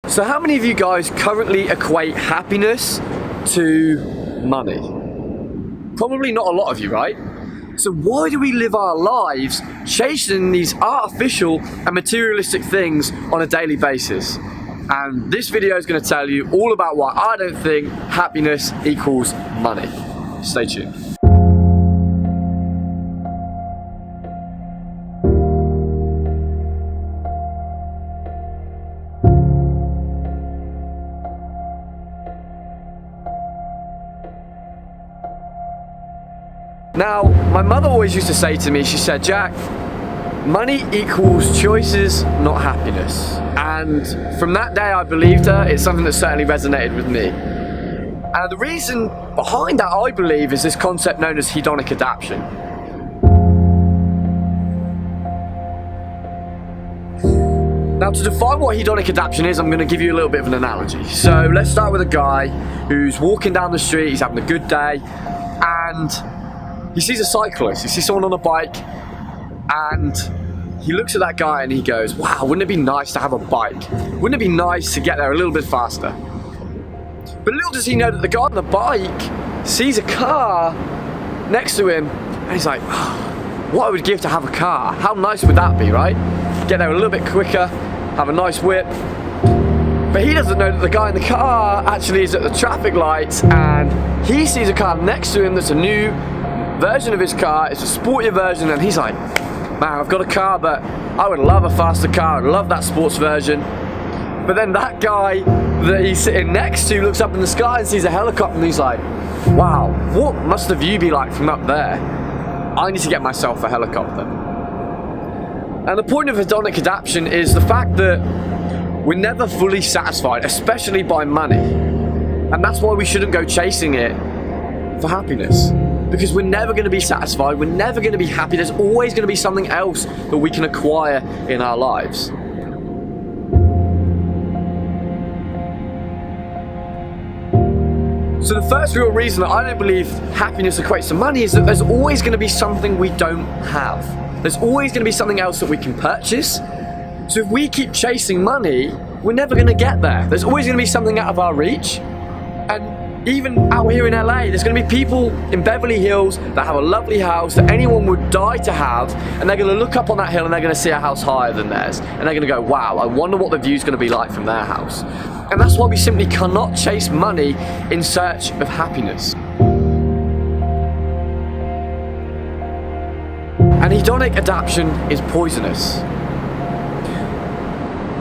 So how many of you guys currently equate happiness to money? Probably not a lot of you, right? So why do we live our lives chasing these artificial and materialistic things on a daily basis? And this video is going to tell you all about why I don't think happiness equals money. Stay tuned. Now, my mother always used to say to me, she said, Jack, money equals choices, not happiness. And from that day I believed her. It's something that certainly resonated with me. And the reason behind that, I believe, is this concept known as hedonic adaptation. Now, to define what hedonic adaptation is, I'm going to give you a little bit of an analogy. So let's start with a guy who's walking down the street, he's having a good day, and he sees a cyclist, he sees someone on a bike, and he looks at that guy and he goes, wow, wouldn't it be nice to have a bike? Wouldn't it be nice to get there a little bit faster? But little does he know that the guy on the bike sees a car next to him, and he's like, oh, what I would give to have a car. How nice would that be, right? Get there a little bit quicker, have a nice whip. But he doesn't know that the guy in the car actually is at the traffic lights, and he sees a car next to him that's a new version of his car. It's a sportier version, and he's like, man, I've got a car, but I would love a faster car. I'd love that sports version. But then that guy that he's sitting next to looks up in the sky and sees a helicopter, and he's like, wow, what must the view be like from up there? I need to get myself a helicopter. And the point of hedonic adaptation is the fact that we're never fully satisfied, especially by money. And that's why we shouldn't go chasing it for happiness. Because we're never going to be satisfied, we're never going to be happy. There's always going to be something else that we can acquire in our lives. So the first real reason that I don't believe happiness equates to money is that there's always going to be something we don't have. There's always going to be something else that we can purchase. So if we keep chasing money, we're never going to get there. There's always going to be something out of our reach. And even out here in LA, there's going to be people in Beverly Hills that have a lovely house that anyone would die to have, and they're going to look up on that hill and they're going to see a house higher than theirs, and they're going to go, wow, I wonder what the view's going to be like from their house. And that's why we simply cannot chase money in search of happiness. And hedonic adaptation is poisonous.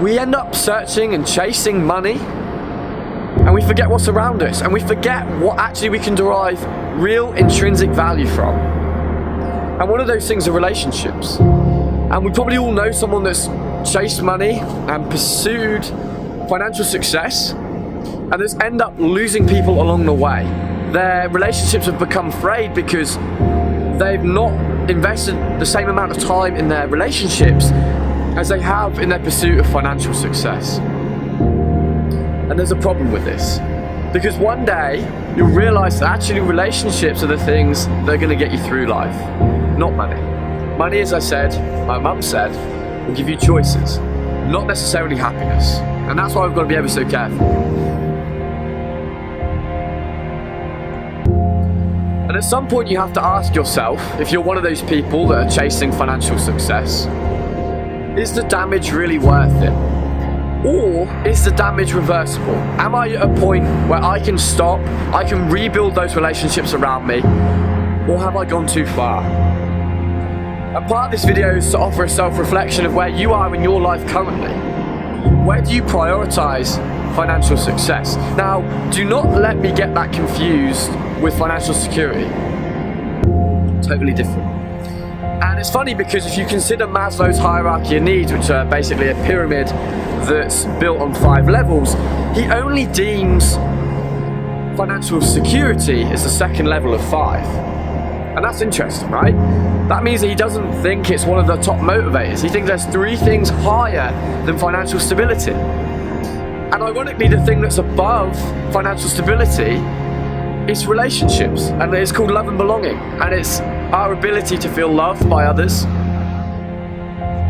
We end up searching and chasing money, and we forget what's around us, and we forget what actually we can derive real intrinsic value from. And one of those things are relationships. And we probably all know someone that's chased money and pursued financial success, and that's end up losing people along the way. Their relationships have become frayed because they've not invested the same amount of time in their relationships as they have in their pursuit of financial success. And there's a problem with this, because one day you'll realize that actually relationships are the things that are going to get you through life, not money. Money, as I said, my mum said, will give you choices, not necessarily happiness. And that's why we've got to be ever so careful. And at some point you have to ask yourself, if you're one of those people that are chasing financial success, is the damage really worth it? Or is the damage reversible? Am I at a point where I can stop, I can rebuild those relationships around me, or have I gone too far? And part of this video is to offer a self-reflection of where you are in your life currently. Where do you prioritize financial success? Now, do not let me get that confused with financial security. Totally different. And it's funny because if you consider Maslow's hierarchy of needs, which are basically a pyramid that's built on 5 levels, he only deems financial security as the second level of 5. And that's interesting, right? That means that he doesn't think it's one of the top motivators. He thinks there's 3 things higher than financial stability. And ironically, the thing that's above financial stability is relationships, and it's called love and belonging, and it's our ability to feel loved by others,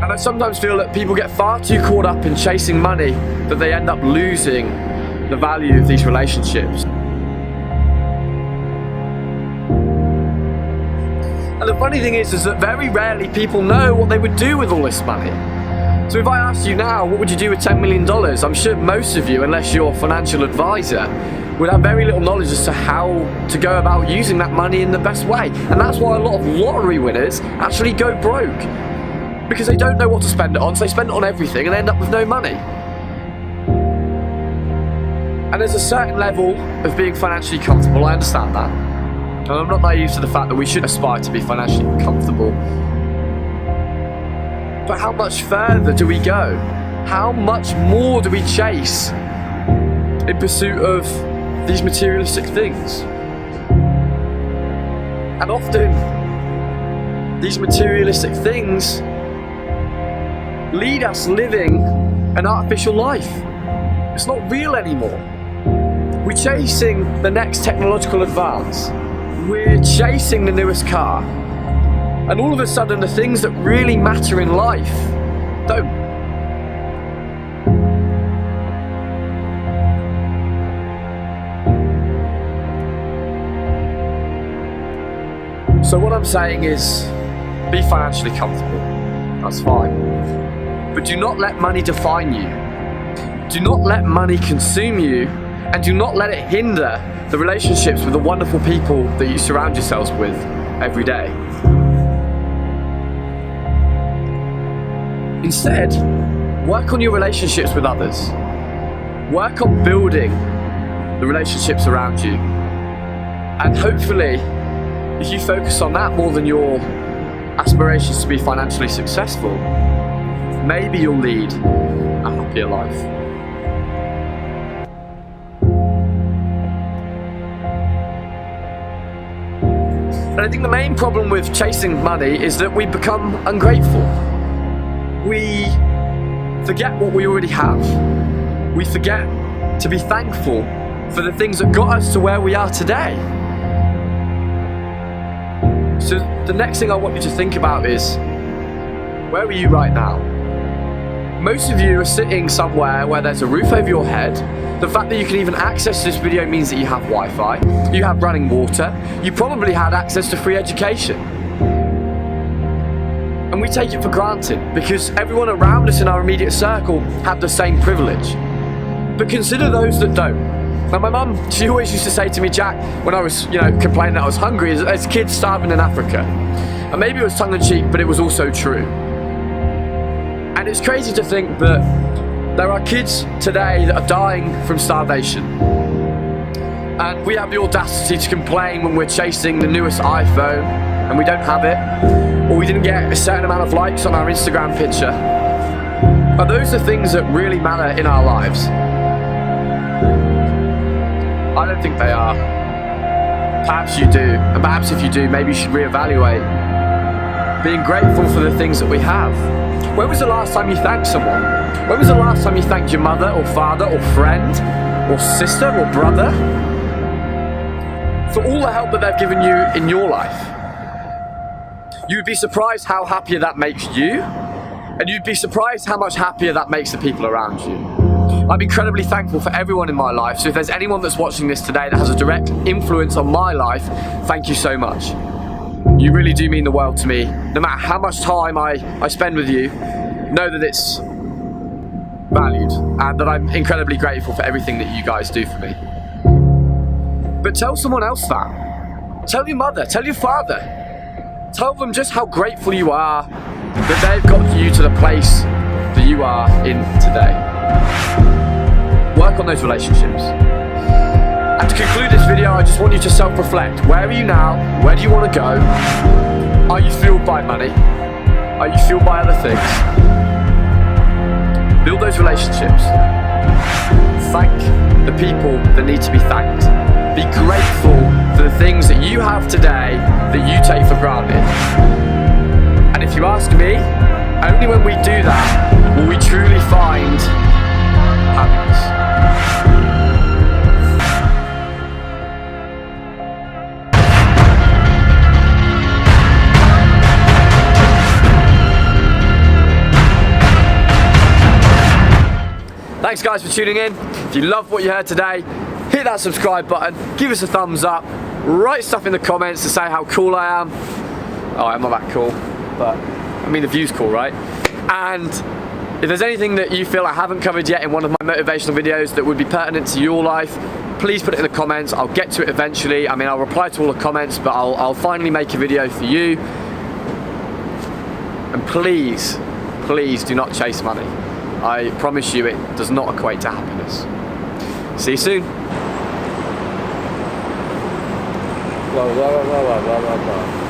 And I sometimes feel that people get far too caught up in chasing money that they end up losing the value of these relationships. And the funny thing is that very rarely people know what they would do with all this money. So if I asked you now, what would you do with $10 million? I'm sure most of you, unless you're a financial advisor, would have very little knowledge as to how to go about using that money in the best way. And that's why a lot of lottery winners actually go broke. Because they don't know what to spend it on, so they spend it on everything and they end up with no money. And there's a certain level of being financially comfortable, I understand that. And I'm not naive to the fact that we should aspire to be financially comfortable. But how much further do we go? How much more do we chase in pursuit of these materialistic things? And often, these materialistic things lead us living an artificial life. It's not real anymore. We're chasing the next technological advance. We're chasing the newest car. And all of a sudden, the things that really matter in life don't. So what I'm saying is, be financially comfortable. That's fine. But do not let money define you. Do not let money consume you, and do not let it hinder the relationships with the wonderful people that you surround yourselves with every day. Instead, work on your relationships with others. Work on building the relationships around you. And hopefully, if you focus on that more than your aspirations to be financially successful, maybe you'll lead a happier life. And I think the main problem with chasing money is that we become ungrateful. We forget what we already have. We forget to be thankful for the things that got us to where we are today. So the next thing I want you to think about is, where are you right now? Most of you are sitting somewhere where there's a roof over your head. The fact that you can even access this video means that you have Wi-Fi, you have running water, you probably had access to free education. And we take it for granted because everyone around us in our immediate circle had the same privilege. But consider those that don't. Now my mum, she always used to say to me, Jack, when I was, complaining that I was hungry, there's kids starving in Africa. And maybe it was tongue-in-cheek, but it was also true. And it's crazy to think that there are kids today that are dying from starvation. And we have the audacity to complain when we're chasing the newest iPhone and we don't have it, or we didn't get a certain amount of likes on our Instagram picture. Are those the things that really matter in our lives? I don't think they are. Perhaps you do, and perhaps if you do, maybe you should reevaluate being grateful for the things that we have. When was the last time you thanked someone? When was the last time you thanked your mother or father or friend or sister or brother for all the help that they've given you in your life? You'd be surprised how happier that makes you, and you'd be surprised how much happier that makes the people around you. I'm incredibly thankful for everyone in my life, so if there's anyone that's watching this today that has a direct influence on my life, thank you so much. You really do mean the world to me. No matter how much time I spend with you, know that it's valued and that I'm incredibly grateful for everything that you guys do for me. But tell someone else that. Tell your mother, tell your father. Tell them just how grateful you are that they've got you to the place that you are in today. Work on those relationships. And to conclude this video, I just want you to self-reflect. Where are you now? Where do you want to go? Are you fueled by money? Are you fueled by other things? Build those relationships. Thank the people that need to be thanked. Be grateful for the things that you have today that you take for granted. And if you ask me, only when we do that will we truly find happiness. Thanks guys for tuning in. If you loved what you heard today, hit that subscribe button, give us a thumbs up, write stuff in the comments to say how cool I am. Oh, I'm not that cool, but I mean the view's cool, right? And if there's anything that you feel I haven't covered yet in one of my motivational videos that would be pertinent to your life, please put it in the comments. I'll get to it eventually. I mean, I'll reply to all the comments, but I'll finally make a video for you. And please, please do not chase money. I promise you it does not equate to happiness. See you soon. Blah, blah, blah, blah, blah, blah, blah.